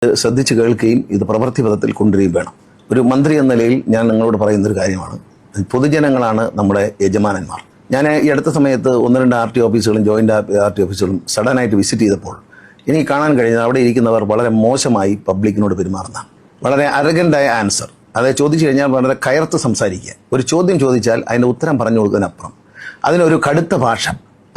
ശ്രദ്ധിച്ചു കേൾക്കുകയും ഇത് പ്രവൃത്തിപഥത്തിൽ കൊണ്ടുവരികയും വേണം. ഒരു മന്ത്രി എന്ന നിലയിൽ ഞാൻ നിങ്ങളോട് പറയുന്നൊരു കാര്യമാണ്, പൊതുജനങ്ങളാണ് നമ്മുടെ യജമാനന്മാർ. ഞാൻ ഈ അടുത്ത സമയത്ത് 1-2 RT ഓഫീസുകളും ജോയിൻ്റ് RT ഓഫീസുകളും സഡനായിട്ട് വിസിറ്റ് ചെയ്തപ്പോൾ എനിക്ക് കാണാൻ കഴിഞ്ഞത് അവിടെ ഇരിക്കുന്നവർ വളരെ മോശമായി പബ്ലിക്കിനോട് പെരുമാറുന്നതാണ്. വളരെ അരഗൻ്റായ ആൻസർ, അതായത് ചോദിച്ചു കഴിഞ്ഞാൽ വളരെ കയർത്ത് സംസാരിക്കുക. ഒരു ചോദ്യം ചോദിച്ചാൽ അതിൻ്റെ ഉത്തരം പറഞ്ഞു കൊടുക്കുന്നതിനപ്പുറം അതിനൊരു കടുത്ത ഭാഷ,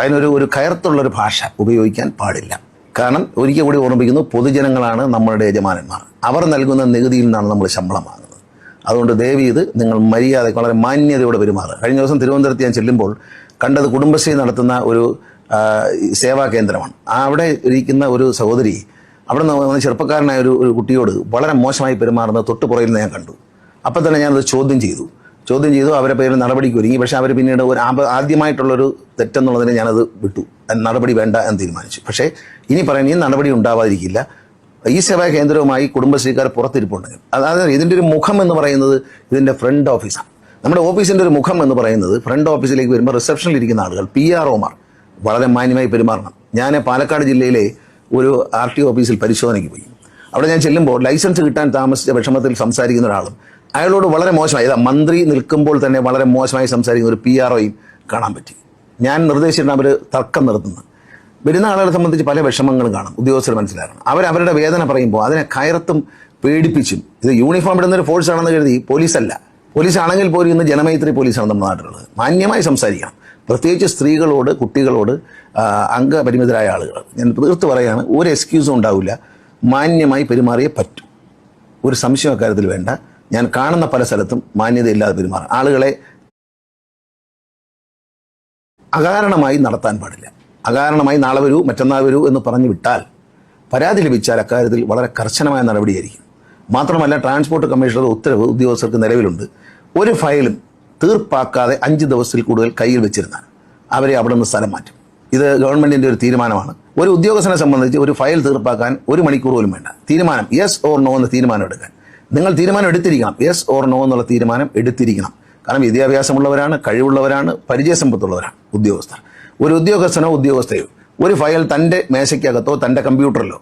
അതിനൊരു കയർത്തുള്ളൊരു ഭാഷ ഉപയോഗിക്കാൻ പാടില്ല. കാരണം ഒരിക്കൽ കൂടി ഓർമ്മിപ്പിക്കുന്നു, പൊതുജനങ്ങളാണ് നമ്മളുടെ യജമാനന്മാർ. അവർ നൽകുന്ന നികുതിയിൽ നിന്നാണ് നമ്മൾ ശമ്പളം വാങ്ങുന്നത്. അതുകൊണ്ട് ദയവ് ചെയ്ത് നിങ്ങൾ മര്യാദയ്ക്ക് വളരെ മാന്യതയോടെ പെരുമാറുക. കഴിഞ്ഞ ദിവസം തിരുവനന്തപുരത്ത് ഞാൻ ചെല്ലുമ്പോൾ കണ്ടത് കുടുംബശ്രീ നടത്തുന്ന ഒരു സേവാ കേന്ദ്രമാണ്. അവിടെ ഇരിക്കുന്ന ഒരു സഹോദരി അവിടെ നിന്ന് ചെറുപ്പക്കാരനായ ഒരു കുട്ടിയോട് വളരെ മോശമായി പെരുമാറുന്നത് തൊട്ടുപുറയിൽ നിന്ന് ഞാൻ കണ്ടു. അപ്പം തന്നെ ഞാനത് ചോദ്യം ചെയ്തു. അവരെ പേരിൽ നടപടിക്ക് ഒരുങ്ങി. പക്ഷേ അവർ പിന്നീട് ഒരു ആദ്യമായിട്ടുള്ളൊരു തെറ്റെന്നുള്ളതിന് ഞാനത് വിട്ടു, നടപടി വേണ്ട എന്ന് തീരുമാനിച്ചു. പക്ഷേ ഇനി പറയുന്ന ഈ നടപടി ഉണ്ടാവാതിരിക്കില്ല. ഈ സേവാ കേന്ദ്രവുമായി കുടുംബശ്രീക്കാർ പുറത്തിരിപ്പുണ്ടെങ്കിൽ, അതായത് ഇതിൻ്റെ ഒരു മുഖം എന്ന് പറയുന്നത് ഇതിൻ്റെ ഫ്രണ്ട് ഓഫീസാണ്. നമ്മുടെ ഓഫീസിൻ്റെ ഒരു മുഖം എന്ന് പറയുന്നത് ഫ്രണ്ട് ഓഫീസിലേക്ക് വരുമ്പോൾ റിസപ്ഷനിൽ ഇരിക്കുന്ന ആളുകൾ PROമാർ വളരെ മാന്യമായി പെരുമാറണം. ഞാൻ പാലക്കാട് ജില്ലയിലെ ഒരു RT ഓഫീസിൽ പരിശോധനയ്ക്ക് പോയി. അവിടെ ഞാൻ ചെല്ലുമ്പോൾ ലൈസൻസ് കിട്ടാൻ താമസിച്ച വിഷമത്തിൽ സംസാരിക്കുന്ന ഒരാളും അയാളോട് വളരെ മോശമായി, മന്ത്രി നിൽക്കുമ്പോൾ തന്നെ വളരെ മോശമായി സംസാരിക്കുന്ന ഒരു PROയും കാണാൻ പറ്റി. ഞാൻ നിർദ്ദേശിച്ചിട്ട് അവർ തർക്കം നിർത്തുന്നത്. വരുന്ന ആളുകളെ സംബന്ധിച്ച് പല വിഷമങ്ങളും കാണും, ഉദ്യോഗസ്ഥർ മനസ്സിലാക്കണം. അവരുടെ വേദന പറയുമ്പോൾ അതിനെ കയർത്തും പേടിപ്പിച്ചും, ഇത് യൂണിഫോം ഇടുന്നൊരു ഫോഴ്സ് ആണെന്ന് കരുതി പോലീസല്ല. പോലീസാണെങ്കിൽ പോലും ഇന്ന് ജനമൈത്രി പോലീസാണ് നമ്മുടെ നാട്ടിലുള്ളത്. മാന്യമായി സംസാരിക്കണം, പ്രത്യേകിച്ച് സ്ത്രീകളോട്, കുട്ടികളോട്, അംഗപരിമിതരായ ആളുകൾ. ഞാൻ തീർത്ത് പറയുകയാണ്, ഒരു എക്സ്ക്യൂസും ഉണ്ടാവില്ല. മാന്യമായി പെരുമാറിയേ പറ്റൂ, ഒരു സംശയം അക്കാര്യത്തിൽ വേണ്ട. ഞാൻ കാണുന്ന പല സ്ഥലത്തും മാന്യതയില്ലാതെ പെരുമാറും. ആളുകളെ അകാരണമായി നടത്താൻ പാടില്ല. അകാരണമായി നാളെ വരൂ, മറ്റന്നാൾ വരൂ എന്ന് പറഞ്ഞു വിട്ടാൽ, പരാതി ലഭിച്ചാൽ അക്കാര്യത്തിൽ വളരെ കർശനമായ നടപടിയായിരിക്കും. മാത്രമല്ല, ട്രാൻസ്പോർട്ട് കമ്മീഷണർ ഉത്തരവ് ഉദ്യോഗസ്ഥർക്ക് നിലവിലുണ്ട്. ഒരു ഫയലും തീർപ്പാക്കാതെ 5 ദിവസത്തിൽ കൂടുതൽ കയ്യിൽ വെച്ചിരുന്നാൽ അവരെ അവിടെ നിന്ന് സ്ഥലം മാറ്റും. ഇത് ഗവൺമെൻറ്റിൻ്റെ ഒരു തീരുമാനമാണ്. ഒരു ഉദ്യോഗസ്ഥനെ സംബന്ധിച്ച് ഒരു ഫയൽ തീർപ്പാക്കാൻ 1 മണിക്കൂർ പോലും വേണ്ട. തീരുമാനം യെസ് ഓർ നോ എന്ന തീരുമാനം എടുക്കാൻ നിങ്ങൾ തീരുമാനം എടുത്തിരിക്കണം. യെസ് ഓർ നോ എന്നുള്ള തീരുമാനം എടുത്തിരിക്കണം. കാരണം വിദ്യാഭ്യാസമുള്ളവരാണ്, കഴിവുള്ളവരാണ്, പരിചയസമ്പത്തുള്ളവരാണ് ഉദ്യോഗസ്ഥർ. ഒരു ഉദ്യോഗസ്ഥനോ ഉദ്യോഗസ്ഥയോ ഒരു ഫയൽ തൻ്റെ മേശയ്ക്കകത്തോ തൻ്റെ കമ്പ്യൂട്ടറിലോ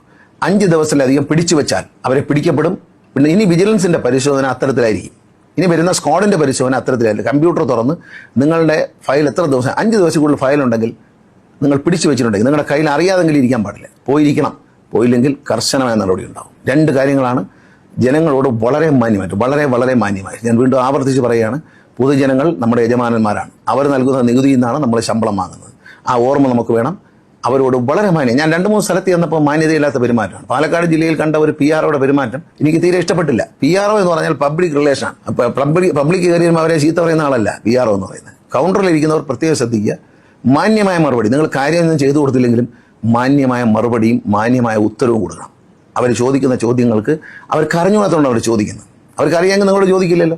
5 ദിവസത്തിലധികം പിടിച്ചു വെച്ചാൽ അവരെ പിടിക്കപ്പെടും. പിന്നെ ഇനി വിജിലൻസിൻ്റെ പരിശോധന അത്തരത്തിലായിരിക്കും. ഇനി വരുന്ന സ്ക്വാഡിൻ്റെ പരിശോധന അത്തരത്തിലായിരിക്കും. കമ്പ്യൂട്ടർ തുറന്ന് നിങ്ങളുടെ ഫയൽ എത്ര ദിവസം, 5 ദിവസം കൂടുതൽ ഫയലുണ്ടെങ്കിൽ നിങ്ങൾ പിടിച്ചു വെച്ചിട്ടുണ്ടെങ്കിൽ നിങ്ങളുടെ കയ്യിൽ അറിയാതെങ്കിലും ഇരിക്കാൻ പാടില്ല. പോയിരിക്കണം. പോയില്ലെങ്കിൽ കർശനമായ നടപടി ഉണ്ടാവും. 2 കാര്യങ്ങളാണ് ജനങ്ങളോട് വളരെ മാന്യമായി ഞാൻ വീണ്ടും ആവർത്തിച്ച് പറയുകയാണ്. പൊതുജനങ്ങൾ നമ്മുടെ യജമാനന്മാരാണ്. അവർ നൽകുന്ന നികുതിയിൽ നിന്നാണ് നമ്മൾ ശമ്പളം വാങ്ങുന്നത്. ആ ഓർമ്മ നമുക്ക് വേണം. അവരോട് വളരെ മാന്യം. ഞാൻ 2-3 സ്ഥലത്ത് ചെന്നപ്പോൾ മാന്യതയില്ലാത്ത പെരുമാറ്റമാണ്. പാലക്കാട് ജില്ലയിൽ കണ്ട ഒരു PROയുടെ പെരുമാറ്റം എനിക്ക് തീരെ ഇഷ്ടപ്പെട്ടില്ല. PRO എന്ന് പറഞ്ഞാൽ പബ്ലിക് റിലേഷൻ. പബ്ലിക് കയറിയുമ്പോൾ അവരെ ചീത്ത പറയുന്ന ആളല്ല PRO എന്ന് പറയുന്നത്. കൗണ്ടറിലിരിക്കുന്നവർ പ്രത്യേകം ശ്രദ്ധിക്കുക. മാന്യമായ മറുപടി, നിങ്ങൾ കാര്യമൊന്നും ചെയ്തു കൊടുത്തില്ലെങ്കിലും മാന്യമായ മറുപടിയും മാന്യമായ ഉത്തരവും കൊടുക്കണം. അവർ ചോദിക്കുന്ന ചോദ്യങ്ങൾക്ക് അവർക്ക് അറിഞ്ഞുകൂടാത്തതുകൊണ്ട് അവർ ചോദിക്കുന്നത്. അവർക്ക് അറിയാമെങ്കിൽ നിങ്ങളോട് ചോദിക്കില്ലല്ലോ.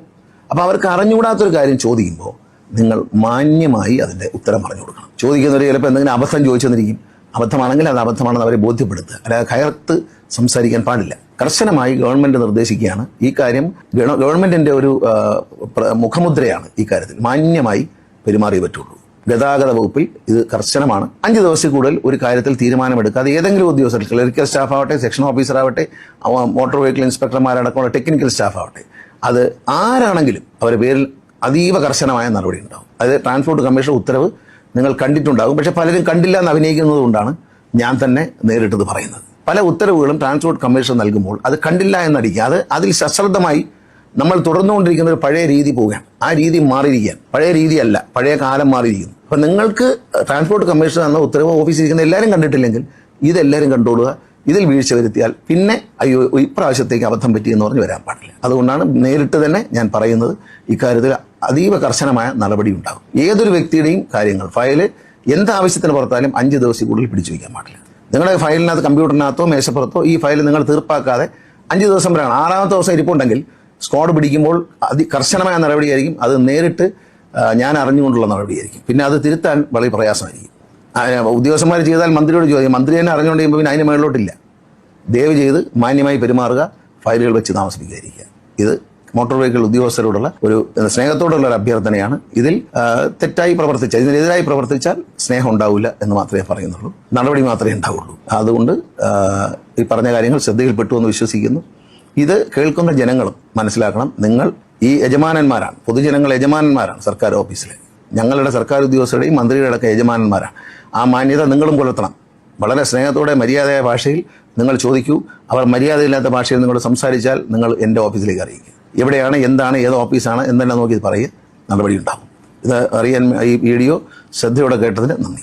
അപ്പോൾ അവർക്ക് അറിഞ്ഞുകൂടാത്തൊരു കാര്യം ചോദിക്കുമ്പോൾ നിങ്ങൾ മാന്യമായി അതിൻ്റെ ഉത്തരം പറഞ്ഞു കൊടുക്കണം. ചോദിക്കുന്നവർ ചിലപ്പോൾ എന്തെങ്കിലും അബദ്ധം ചോദിച്ചെന്നിരിക്കും. അബദ്ധമാണെങ്കിൽ അത് അബദ്ധമാണെന്ന് അവരെ ബോധ്യപ്പെടുത്തുക. അല്ലാതെ കയർത്ത് സംസാരിക്കാൻ പാടില്ല. കർശനമായി ഗവൺമെൻറ് നിർദ്ദേശിക്കുകയാണ്. ഈ കാര്യം ഗവൺമെൻറ്റിൻ്റെ ഒരു മുഖമുദ്രയാണ്. ഈ കാര്യത്തിൽ മാന്യമായി പെരുമാറിയേ പറ്റുള്ളൂ. ഗതാഗത വകുപ്പിൽ ഇത് കർശനമാണ്. 5 ദിവസത്തിൽ കൂടുതൽ ഒരു കാര്യത്തിൽ തീരുമാനമെടുക്കാതെ ഏതെങ്കിലും ഉദ്യോഗസ്ഥർ, ക്ലറിക്കൽ സ്റ്റാഫ് ആവട്ടെ, സെക്ഷൻ ഓഫീസർ ആവട്ടെ, മോട്ടോർ വെഹിക്കിൾ ഇൻസ്പെക്ടർമാരടക്കമുള്ള ടെക്നിക്കൽ സ്റ്റാഫ് ആവട്ടെ, അത് ആരാണെങ്കിലും അവരുടെ പേരിൽ അതീവ കർശനമായ നടപടി ഉണ്ടാവും. അത് ട്രാൻസ്പോർട്ട് കമ്മീഷൻ ഉത്തരവ് നിങ്ങൾ കണ്ടിട്ടുണ്ടാകും. പക്ഷേ പലരും കണ്ടില്ല എന്ന് അഭിനയിക്കുന്നത് കൊണ്ടാണ് ഞാൻ തന്നെ നേരിട്ടത് പറയുന്നത്. പല ഉത്തരവുകളും ട്രാൻസ്പോർട്ട് കമ്മീഷൻ നൽകുമ്പോൾ അത് കണ്ടില്ല എന്നടിക്കുക. അതിൽ സശ്രദ്ധമായി നമ്മൾ തുടർന്നുകൊണ്ടിരിക്കുന്ന ഒരു പഴയ രീതി പോവുകയാണ്. ആ രീതി മാറിയിരിക്കുകയാണ്. പഴയ രീതിയല്ല, പഴയ കാലം മാറിയിരിക്കുന്നു. അപ്പം നിങ്ങൾക്ക് ട്രാൻസ്പോർട്ട് കമ്മീഷൻ എന്ന ഉത്തരവ് ഓഫീസിൽ ഇരിക്കുന്ന എല്ലാവരും കണ്ടിട്ടില്ലെങ്കിൽ ഇതെല്ലാവരും കണ്ടുകൊള്ളുക. ഇതിൽ വീഴ്ച വരുത്തിയാൽ പിന്നെ അയ്യോ ഇപ്രാവശ്യത്തേക്ക് അബദ്ധം പറ്റിയെന്ന് പറഞ്ഞ് വരാൻ പാടില്ല. അതുകൊണ്ടാണ് നേരിട്ട് തന്നെ ഞാൻ പറയുന്നത്, ഇക്കാര്യത്തിൽ അതീവ കർശനമായ നടപടി ഉണ്ടാകും. ഏതൊരു വ്യക്തിയുടെയും കാര്യങ്ങൾ ഫയല് എന്താവശ്യത്തിന് പുറത്താലും 5 ദിവസം കൂടുതൽ പിടിച്ചു വയ്ക്കാൻ പാടില്ല. നിങ്ങളുടെ ഫയലിനകത്ത് കമ്പ്യൂട്ടറിനകത്തോ മേശപ്പുറത്തോ ഈ ഫയൽ നിങ്ങൾ തീർപ്പാക്കാതെ 5 ദിവസം വരെയാണ്. 6ാമത്തെ ദിവസം ഇരിപ്പുണ്ടെങ്കിൽ സ്ക്വാഡ് പിടിക്കുമ്പോൾ കർശനമായ നടപടിയായിരിക്കും. അത് നേരിട്ട് ഞാൻ അറിഞ്ഞുകൊണ്ടുള്ള നടപടിയായിരിക്കും. പിന്നെ അത് തിരുത്താൻ വളരെ പ്രയാസമായിരിക്കും. ഉദ്യോഗസ്ഥന്മാർ ചെയ്താൽ മന്ത്രിയോട് ചോദിക്കും. മന്ത്രി തന്നെ അറിഞ്ഞുകൊണ്ട് കഴിയുമ്പോൾ പിന്നെ അതിന് മേളിലോട്ടില്ല. ദയവ് ചെയ്ത് മാന്യമായി പെരുമാറുക, ഫയലുകൾ വെച്ച് താമസിപ്പിക്കാതിരിക്കുക. ഇത് മോട്ടോർ വെഹിക്കിൾ ഉദ്യോഗസ്ഥരോടുള്ള ഒരു സ്നേഹത്തോടുള്ള ഒരു അഭ്യർത്ഥനയാണ്. ഇതിൽ തെറ്റായി പ്രവർത്തിച്ചാൽ, ഇതിനെതിരായി പ്രവർത്തിച്ചാൽ സ്നേഹം ഉണ്ടാവില്ല എന്ന് മാത്രമേ പറയുന്നുള്ളൂ. നടപടി മാത്രമേ ഉണ്ടാവുള്ളൂ. അതുകൊണ്ട് ഈ പറഞ്ഞ കാര്യങ്ങൾ ശ്രദ്ധയിൽപ്പെട്ടു എന്ന് വിശ്വസിക്കുന്നു. ഇത് കേൾക്കുന്ന ജനങ്ങളും മനസ്സിലാക്കണം, നിങ്ങൾ ഈ യജമാനന്മാരാണ്, പൊതുജനങ്ങൾ യജമാനന്മാരാണ് സർക്കാർ ഓഫീസിലെ. ഞങ്ങളുടെ സർക്കാർ ഉദ്യോഗസ്ഥരുടെയും മന്ത്രിയുടെ അടക്കം യജമാനന്മാരാണ്. ആ മാന്യത നിങ്ങളും പുലർത്തണം. വളരെ സ്നേഹത്തോടെ മര്യാദയായ ഭാഷയിൽ നിങ്ങൾ ചോദിക്കൂ. അവർ മര്യാദയില്ലാത്ത ഭാഷയിൽ നിങ്ങളോട് സംസാരിച്ചാൽ നിങ്ങൾ എൻ്റെ ഓഫീസിലേക്ക് അറിയിക്കുക. എവിടെയാണ്, എന്താണ്, ഏത് ഓഫീസാണ് എന്നെല്ലാം നോക്കി പറയുക, നടപടി ഉണ്ടാകും. ഇത് അറിയാൻ ഈ വീഡിയോ ശ്രദ്ധയോടെ കേട്ടതിന് നന്ദി.